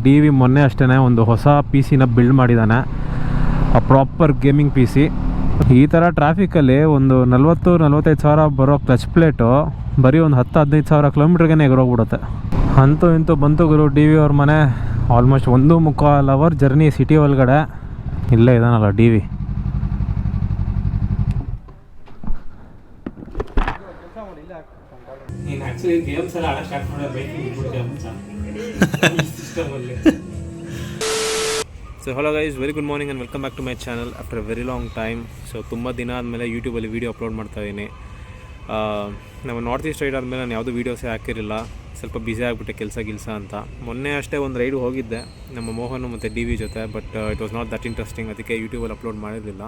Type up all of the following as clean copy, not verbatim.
D V ಮೊನ್ನೆ ಅಷ್ಟೇ ಒಂದು ಹೊಸ ಪಿ ಸಿನ ಬಿಲ್ಡ್ ಮಾಡಿದ್ದಾನೆ, ಪ್ರಾಪರ್ ಗೇಮಿಂಗ್ ಪಿ ಸಿ. ಈ ಥರ ಟ್ರಾಫಿಕಲ್ಲಿ ಒಂದು 40-45 ಸಾವಿರ ಬರೋ ಕ್ಲಚ್ ಪ್ಲೇಟು ಬರೀ ಒಂದು 10-15 ಸಾವಿರ ಕಿಲೋಮೀಟ್ರಿಗೆ ಎಗರೋಗ್ಬಿಡುತ್ತೆ. ಅಂತೂ ಇಂತೂ ಬಂತು ಗುರು ಡಿ ವಿ ಅವ್ರ ಮನೆ. ಆಲ್ಮೋಸ್ಟ್ 1.25 ಅವರ್ ಜರ್ನಿ ಸಿಟಿ ಒಳಗಡೆ. ಇಲ್ಲೇ ಇದಾನಲ್ಲ D V. So hello guys, very good morning and welcome back to my channel after a very long time. So ತುಂಬ ದಿನ ಆದಮೇಲೆ ಯೂಟ್ಯೂಬಲ್ಲಿ ವೀಡಿಯೋ ಅಪ್ಲೋಡ್ ಮಾಡ್ತಾಯಿದ್ದೀನಿ. ನಮ್ಮ ನಾರ್ತ್ ಈಸ್ಟ್ ರೈಡ್ ಆದಮೇಲೆ ನಾನು ಯಾವುದೂ ವೀಡಿಯೋಸೇ ಹಾಕಿರಲಿಲ್ಲ, ಸ್ವಲ್ಪ ಬ್ಯುಸಿ ಆಗಿಬಿಟ್ಟೆ ಕೆಲಸ ಅಂತ. ಮೊನ್ನೆ ಅಷ್ಟೇ ಒಂದು ರೈಡ್ ಹೋಗಿದ್ದೆ ನಮ್ಮ ಮೋಹನ್ ಮತ್ತು ಡಿ ವಿ ಜೊತೆ, but it was not that interesting, ಅದಕ್ಕೆ ಯೂಟ್ಯೂಬಲ್ಲಿ ಅಪ್ಲೋಡ್ ಮಾಡಿರಲಿಲ್ಲ.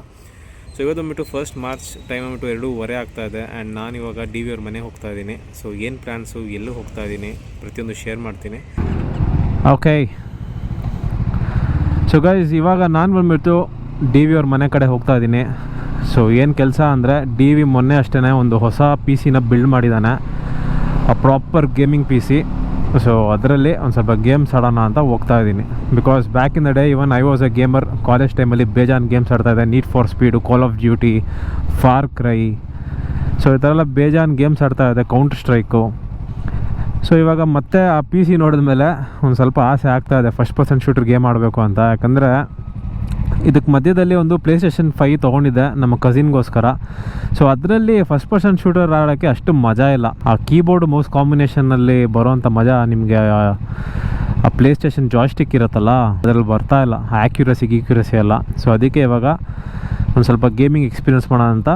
ಸೊ ಇವತ್ತು ಬಂದುಬಿಟ್ಟು 1 ಮಾರ್ಚ್, ಟೈಮ್ ಬಂದುಬಿಟ್ಟು 2:15 ಆಗ್ತಾಯಿದೆ ಆ್ಯಂಡ್ ನಾನು ಇವಾಗ ಡಿ ವಿ ಅವ್ರ ಮನೆಗೆ ಹೋಗ್ತಾಯಿದ್ದೀನಿ. ಸೊ ಏನು ಪ್ಲ್ಯಾನ್ಸು, ಎಲ್ಲೂ ಹೋಗ್ತಾಯಿದ್ದೀನಿ, ಪ್ರತಿಯೊಂದು ಶೇರ್ ಮಾಡ್ತೀನಿ. ಓಕೆ, ಸೊ ಗೈಸ್ ಇವಾಗ ನಾನು ಬಂದುಬಿಟ್ಟು ಡಿ ವಿ ಅವ್ರ ಮನೆ ಕಡೆ ಹೋಗ್ತಾ ಇದ್ದೀನಿ. ಸೊ ಏನು ಕೆಲಸ ಅಂದರೆ, ಡಿ ವಿ ಮೊನ್ನೆ ಅಷ್ಟೇ ಒಂದು ಹೊಸ ಪಿ ಸಿನ ಬಿಲ್ಡ್ ಮಾಡಿದ್ದಾನೆ, proper gaming P C. So ಅದರಲ್ಲಿ ಒಂದು ಸ್ವಲ್ಪ ಗೇಮ್ಸ್ ಆಡೋಣ ಅಂತ ಹೋಗ್ತಾ ಇದ್ದೀನಿ. Because back in the day even I was a gamer. College ಟೈಮಲ್ಲಿ ಬೇಜಾನ್ ಗೇಮ್ಸ್ ಆಡ್ತಾಯಿದ್ದೆ, need for speed, call of duty, far cry. So ಈ ಥರ ಎಲ್ಲ ಬೇಜಾನ್ ಗೇಮ್ಸ್ ಆಡ್ತಾಯಿದ್ದೆ, ಕೌಂಟರ್ ಸ್ಟ್ರೈಕು. ಸೊ ಇವಾಗ ಮತ್ತೆ ಆ ಪಿ ಸಿ ನೋಡಿದ ಮೇಲೆ ಒಂದು ಸ್ವಲ್ಪ ಆಸೆ ಆಗ್ತಾಯಿದೆ ಫಸ್ಟ್ ಪರ್ಸನ್ ಶೂಟರ್ ಗೇಮ್ ಆಡಬೇಕು ಅಂತ. ಯಾಕಂದರೆ ಇದಕ್ಕೆ ಮಧ್ಯದಲ್ಲಿ ಒಂದು ಪ್ಲೇಸ್ಟೇಷನ್ 5 ತೊಗೊಂಡಿದ್ದೆ ನಮ್ಮ ಕಸಿನ್ಗೋಸ್ಕರ. ಸೊ ಅದರಲ್ಲಿ ಫಸ್ಟ್ ಪರ್ಸನ್ ಶೂಟರ್ ಆಡೋಕ್ಕೆ ಅಷ್ಟು ಮಜಾ ಇಲ್ಲ. ಆ ಕೀಬೋರ್ಡ್ ಮೌಸ್ ಕಾಂಬಿನೇಷನ್ನಲ್ಲಿ ಬರೋವಂಥ ಮಜಾ ನಿಮಗೆ ಆ ಪ್ಲೇಸ್ಟೇಷನ್ ಜಾಯ್ಸ್ಟಿಕ್ ಇರುತ್ತಲ್ಲ ಅದರಲ್ಲಿ ಬರ್ತಾ ಇಲ್ಲ, ಆ್ಯಕ್ಯುರಸಿ ಎಲ್ಲ. ಸೊ ಅದಕ್ಕೆ ಇವಾಗ ಒಂದು ಸ್ವಲ್ಪ ಗೇಮಿಂಗ್ ಎಕ್ಸ್ಪೀರಿಯನ್ಸ್ ಮಾಡೋಣ ಅಂತ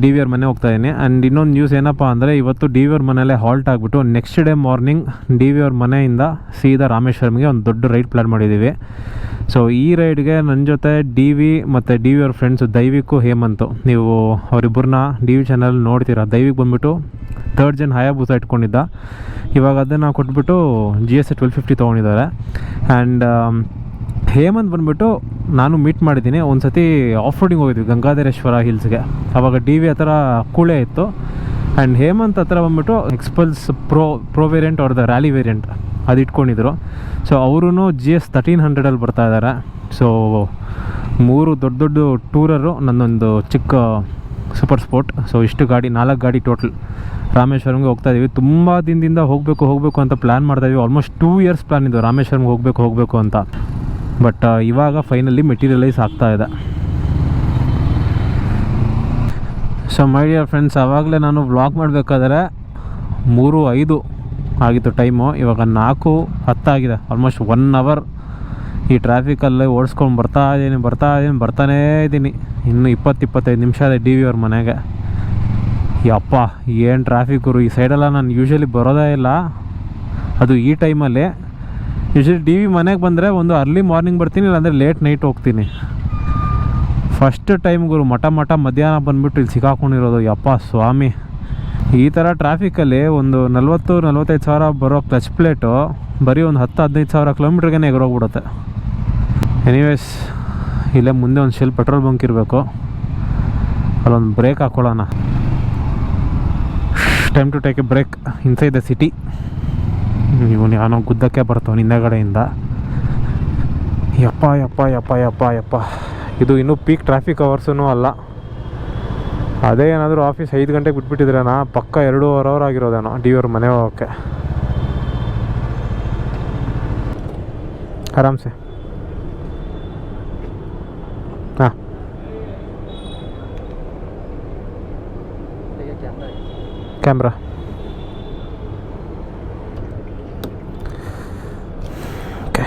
ಡಿ ವಿ ಅವ್ರ ಮನೆ ಹೋಗ್ತಾಯಿದ್ದೀನಿ. ಆ್ಯಂಡ್ ಇನ್ನೊಂದು ನ್ಯೂಸ್ ಏನಪ್ಪ ಅಂದರೆ, ಇವತ್ತು ಡಿ ವಿ ಅವ್ರ ಮನೆಯಲ್ಲೇ ಹಾಲ್ಟ್ ಆಗಿಬಿಟ್ಟು next day morning D V ಅವ್ರ ಮನೆಯಿಂದ ಸೀದಾ ರಾಮೇಶ್ವರಂಗೆ ಒಂದು ದೊಡ್ಡ ರೈಡ್ ಪ್ಲ್ಯಾನ್ ಮಾಡಿದ್ದೀವಿ. ಸೊ ಈ ರೈಡ್ಗೆ ನನ್ನ ಜೊತೆ ಡಿ ವಿ ಮತ್ತು ಡಿ ವಿ ಅವ್ರ ಫ್ರೆಂಡ್ಸು ದೈವಿಕು, ಹೇಮಂತು. ನೀವು ಅವರಿಬ್ಬರನ್ನ ಡಿ ವಿ ಚಾನಲ್ ನೋಡ್ತೀರಾ. ದೈವಿಕ್ ಬಂದುಬಿಟ್ಟು 3rd ಜನ್ ಹಯಾಬೂಸ ಇಟ್ಕೊಂಡಿದ್ದ, ಇವಾಗ ಅದನ್ನು ಕೊಟ್ಬಿಟ್ಟು GS 1250 ತೊಗೊಂಡಿದ್ದಾರೆ. ಆ್ಯಂಡ್ ಹೇಮಂತ್ ಬಂದುಬಿಟ್ಟು ನಾನು ಮೀಟ್ ಮಾಡಿದ್ದೀನಿ ಒಂದು ಸತಿ. ಆಫ್ ರೋಡಿಂಗ್ ಹೋಗಿದ್ವಿ ಗಂಗಾಧರೇಶ್ವರ ಹಿಲ್ಸ್ಗೆ, ಆವಾಗ ಡಿ ವಿ ಹತ್ರ ಕೂಳೆ ಇತ್ತು. ಆ್ಯಂಡ್ ಹೇಮಂತ್ ಹತ್ರ ಬಂದುಬಿಟ್ಟು ಎಕ್ಸ್ಪಲ್ಸ್ ಪ್ರೋ ವೇರಿಯಂಟ್ ಅವ್ರದ್ದು ರ್ಯಾಲಿ ವೇರಿಯಂಟ್ ಅದು ಇಟ್ಕೊಂಡಿದ್ರು. ಸೊ ಅವರು GS 1300 ಬರ್ತಾ ಇದ್ದಾರೆ. ಸೊ 3 ದೊಡ್ಡ ಟೂರರು, ನನ್ನೊಂದು ಚಿಕ್ಕ ಸೂಪರ್ ಸ್ಪೋರ್ಟ್. ಸೊ ಇಷ್ಟು ಗಾಡಿ, 4 ಗಾಡಿ ಟೋಟಲ್ ರಾಮೇಶ್ವರಂಗೆ ಹೋಗ್ತಾಯಿದ್ದೀವಿ. ತುಂಬ ದಿನದಿಂದ ಹೋಗಬೇಕು ಅಂತ ಪ್ಲ್ಯಾನ್ ಮಾಡ್ತಾಯಿದ್ವಿ. ಆಲ್ಮೋಸ್ಟ್ 2 ಇಯರ್ಸ್ ಪ್ಲ್ಯಾನ್ ಇದ್ದು ರಾಮೇಶ್ವರಂಗೆ ಹೋಗಬೇಕು ಅಂತ. ಬಟ್ ಇವಾಗ ಫೈನಲಿ ಮೆಟೀರಿಯಲೈಸ್ ಆಗ್ತಾಯಿದೆ. ಸೊ ಮೈ ಡಿಯರ್ ಫ್ರೆಂಡ್ಸ್, ಆವಾಗಲೇ ನಾನು ವ್ಲಾಗ್ ಮಾಡಬೇಕಾದ್ರೆ 3:05 ಆಗಿತ್ತು ಟೈಮು. ಇವಾಗ 4:10 ಆಗಿದೆ. ಆಲ್ಮೋಸ್ಟ್ 1 ಅವರ್ ಈ ಟ್ರಾಫಿಕಲ್ಲೇ ಓಡಿಸ್ಕೊಂಡು ಬರ್ತಾನೇ ಇದ್ದೀನಿ. ಇನ್ನು 20-25 ನಿಮಿಷ ಇದೆ ಡಿ ವಿ ಅವ್ರ ಮನೆಗೆ. ಯಪ್ಪ ಏನು ಟ್ರಾಫಿಕ್ ಈ ಸೈಡೆಲ್ಲ. ನಾನು ಯೂಶ್ವಲಿ ಬರೋದೇ ಇಲ್ಲ ಅದು ಈ ಟೈಮಲ್ಲಿ. ಯೂಶ್ವಲಿ ಡಿ ವಿ ಮನೆಗೆ ಬಂದರೆ ಒಂದು ಅರ್ಲಿ ಮಾರ್ನಿಂಗ್ ಬರ್ತೀನಿ, ಇಲ್ಲಾಂದರೆ ಲೇಟ್ ನೈಟ್ ಹೋಗ್ತೀನಿ. ಫಸ್ಟ್ ಟೈಮ್ ಗುರು ಮಠ ಮಧ್ಯಾಹ್ನ ಬಂದುಬಿಟ್ಟು ಇಲ್ಲಿ ಸಿಕ್ಕಾಕೊಂಡಿರೋದು. ಯಪ್ಪ ಸ್ವಾಮಿ, ಈ ಥರ ಟ್ರಾಫಿಕಲ್ಲಿ ಒಂದು 40-45 ಸಾವಿರ ಬರೋ ಕ್ಲಚ್ ಪ್ಲೇಟು ಬರೀ ಒಂದು 10-15 ಸಾವಿರ ಕಿಲೋಮೀಟ್ರಿಗೆ ಎಗರೋಗ್ಬಿಡುತ್ತೆ. ಎನಿವೇಸ್, ಇಲ್ಲೇ ಮುಂದೆ ಒಂದು ಶೆಲ್ ಪೆಟ್ರೋಲ್ ಬಂಕ್ ಇರಬೇಕು, ಅಲ್ಲೊಂದು ಬ್ರೇಕ್ ಹಾಕ್ಕೊಳ್ಳೋಣ. Time to take a break inside the city. ಇವನು ಯಾವನೋ ಗುದ್ದಕ್ಕೆ ಬರ್ತಾವೆ ಹಿಂದಗಡೆಯಿಂದ. ಯಪ್ಪ ಇದು ಇನ್ನೂ ಪೀಕ್ ಟ್ರಾಫಿಕ್ ಅವರ್ಸೂ ಅಲ್ಲ. ಅದೇ ಏನಾದರೂ ಆಫೀಸ್ 5 ಗಂಟೆಗೆ ಬಿಟ್ಬಿಟ್ಟಿದ್ರೇನಾ ಪಕ್ಕ 2.5 ಅವರ್ ಆಗಿರೋದೇನೋ ಡಿ ವಿ ಅವ್ರ ಮನೆ ಹೋಗೋಕ್ಕೆ ಆರಾಮ್ಸೆ. ಹಾಂ, ಕ್ಯಾಮ್ರಾ ಓಕೆ.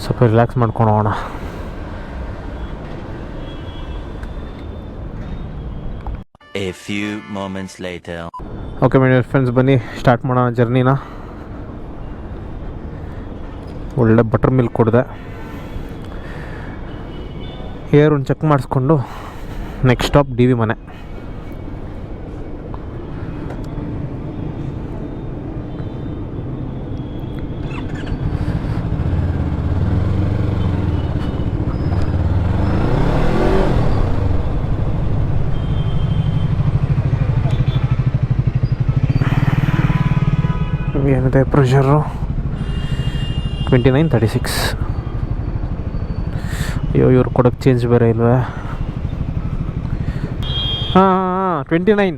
ಸ್ವಲ್ಪ ರಿಲ್ಯಾಕ್ಸ್ ಮಾಡ್ಕೊಂಡು ಹೋಗೋಣ. A few moments later. Okay my dear friends, ಬನ್ನಿ ಸ್ಟಾರ್ಟ್ ಮಾಡೋಣ ಜರ್ನಿನ. ಒಳ್ಳೆ ಬಟರ್ ಮಿಲ್ಕ್ ಕೊಡಿದೆ, ಏರ್ ಒಂದು ಚೆಕ್ ಮಾಡಿಸ್ಕೊಂಡು ನೆಕ್ಸ್ಟ್ ಸ್ಟಾಪ್ ಡಿ ವಿ ಮನೆ. ಏನಿದೆ ಪ್ರೆಷರು 2936. ಅಯ್ಯೋ ಇವ್ರು ಕೊಡೋಕ್ಕೆ ಚೇಂಜ್ ಬೇರೆ ಇಲ್ವೇ? ಹಾಂ 29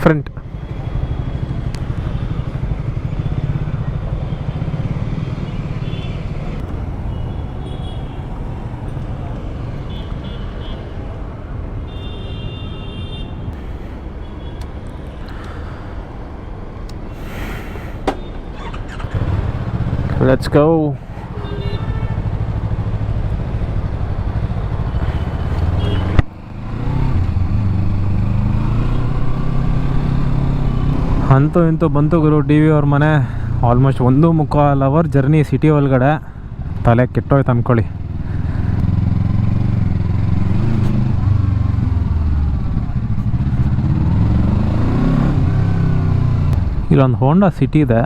ಫ್ರಂಟ್. Let's go. ಅಂತೂ ಇಂತೂ ಬಂತು ಗುರು ಡಿ ವಿ ಅವ್ರ ಮನೆ. ಆಲ್ಮೋಸ್ಟ್ 1.25 ಅವರ್ ಜರ್ನಿ ಸಿಟಿ ಒಳಗಡೆ. ತಲೆ ಕೆಟ್ಟೋಯ್ತು ಅಂದ್ಕೊಳ್ಳಿ. ಇಲ್ಲೊಂದು ಹೋಂಡಾ ಸಿಟಿ ಇದೆ.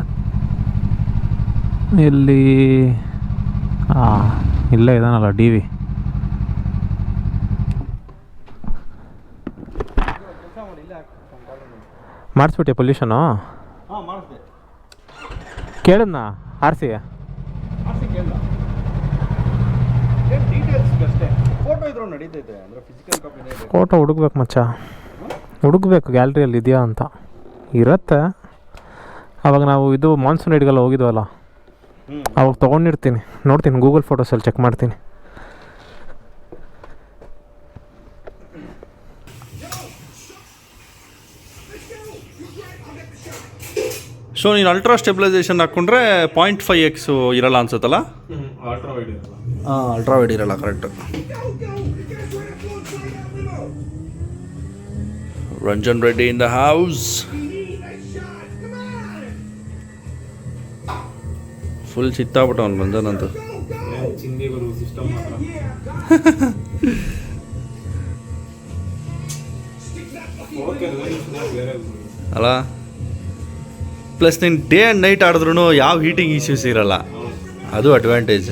ಇಲ್ಲಿ ಇಲ್ಲೇ ಇದಾನಲ್ಲ ಡಿ ವಿ. ಮಾಡಿಸ್ಬಿಟ್ಟೆ ಪೊಲ್ಯೂಷನು? ಕೇಳಿದ್ನಾ ಆರ್ ಸಿ? ಫೋಟೋ ಹುಡುಕ್ಬೇಕು ಮಚ್ಚ, ಹುಡುಕ್ಬೇಕು ಗ್ಯಾಲರಿಯಲ್ಲಿ ಇದೆಯಾ ಅಂತ. ಇರತ್ತೆ. ಅವಾಗ ನಾವು ಇದು ಮಾನ್ಸೂನ್ ರೈಡ್ಗೆಲ್ಲ ಹೋಗಿದ್ವಲ್ಲ, ಅವಾಗ ತೊಗೊಂಡಿರ್ತೀನಿ. ನೋಡ್ತೀನಿ ಗೂಗಲ್ ಫೋಟೋಸಲ್ಲಿ ಚೆಕ್ ಮಾಡ್ತೀನಿ. ಸೊ ನೀನು ಅಲ್ಟ್ರಾ ಸ್ಟೆಬಿಲೈಸೇಷನ್ ಹಾಕ್ಕೊಂಡ್ರೆ 0.5x ಇರಲ್ಲ ಅನ್ಸುತ್ತಲ್ಲ? ಹಾಂ, ಅಲ್ಟ್ರಾ ವೈಡ್ ಇರಲ್ಲ, correct. Ranjan Reddy in the house. Full ಚಿತ್ತಾಗ್ಬಿಟ್ಟು ಅವ್ನು ರಂಜನ್ ಅಂತೂ. ಅಲ್ಲ, ಪ್ಲಸ್ ನೀನು ಡೇ ಆ್ಯಂಡ್ ನೈಟ್ ಆಡಿದ್ರೂ ಯಾವ ಹೀಟಿಂಗ್ ಇಶ್ಯೂಸ್ ಇರಲ್ಲ, ಅದು ಅಡ್ವಾಂಟೇಜ್.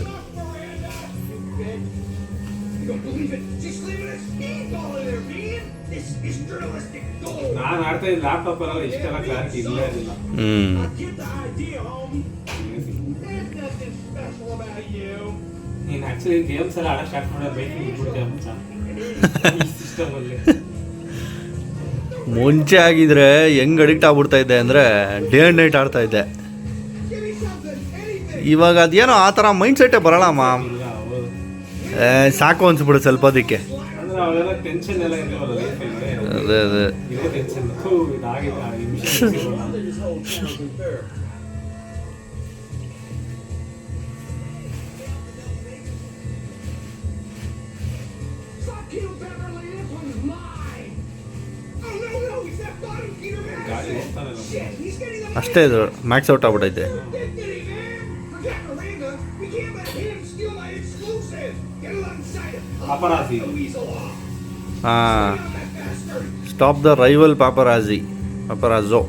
ಮುಂಚೆ ಆಗಿದ್ರೆ ಹೆಂಗ್ ಅಡಿಕ್ಟ್ ಆಗ್ಬಿಡ್ತಾ ಇದ್ದೆ ಅಂದರೆ ಡೇ ಆ್ಯಂಡ್ ನೈಟ್ ಆಡ್ತಾ ಇದ್ದೆ. ಇವಾಗ ಅದೇನೋ ಆ ಥರ ಮೈಂಡ್ ಸೆಟ್ಟೇ ಬರಲ್ಲಮ್ಮ. ಸಾಕು ಅನ್ಸ್ಬಿಡು ಸ್ವಲ್ಪ ಅದಕ್ಕೆ. ಅದೇ ಅದೇ ಅಷ್ಟೇ, ಇದು ಮ್ಯಾಕ್ಸ್ ಔಟ್ ಆಗ್ಬಿಟ್ಟೈತೆ. ಹಾಂ, ಸ್ಟಾಪ್ ದ ರೈವಲ್ ಪಾಪರಾಜೋ.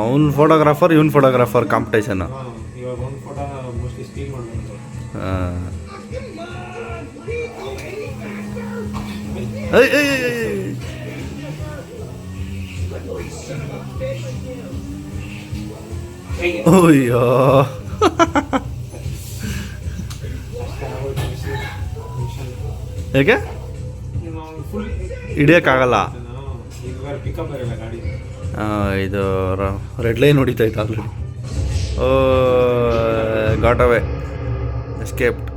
ಅವ್ನ ಫೋಟೋಗ್ರಾಫರ್ ಇವನ್ ಫೋಟೋಗ್ರಾಫರ್ ಕಾಂಪಿಟೇಷನ್. ಹಾಂ, ಅಯ್ಯೋ ಹೇಗೆ ಹಿಡಿಯೋಕ್ಕಾಗಲ್ಲ. ಇದು ರೆಡ್ ಲೈನ್ ಹೊಡಿತೈತೆ ಆಲ್ರೆಡಿ. ಗಾಟ್ ಅವೇ, ಎಸ್ಕೇಪ್ಡ್.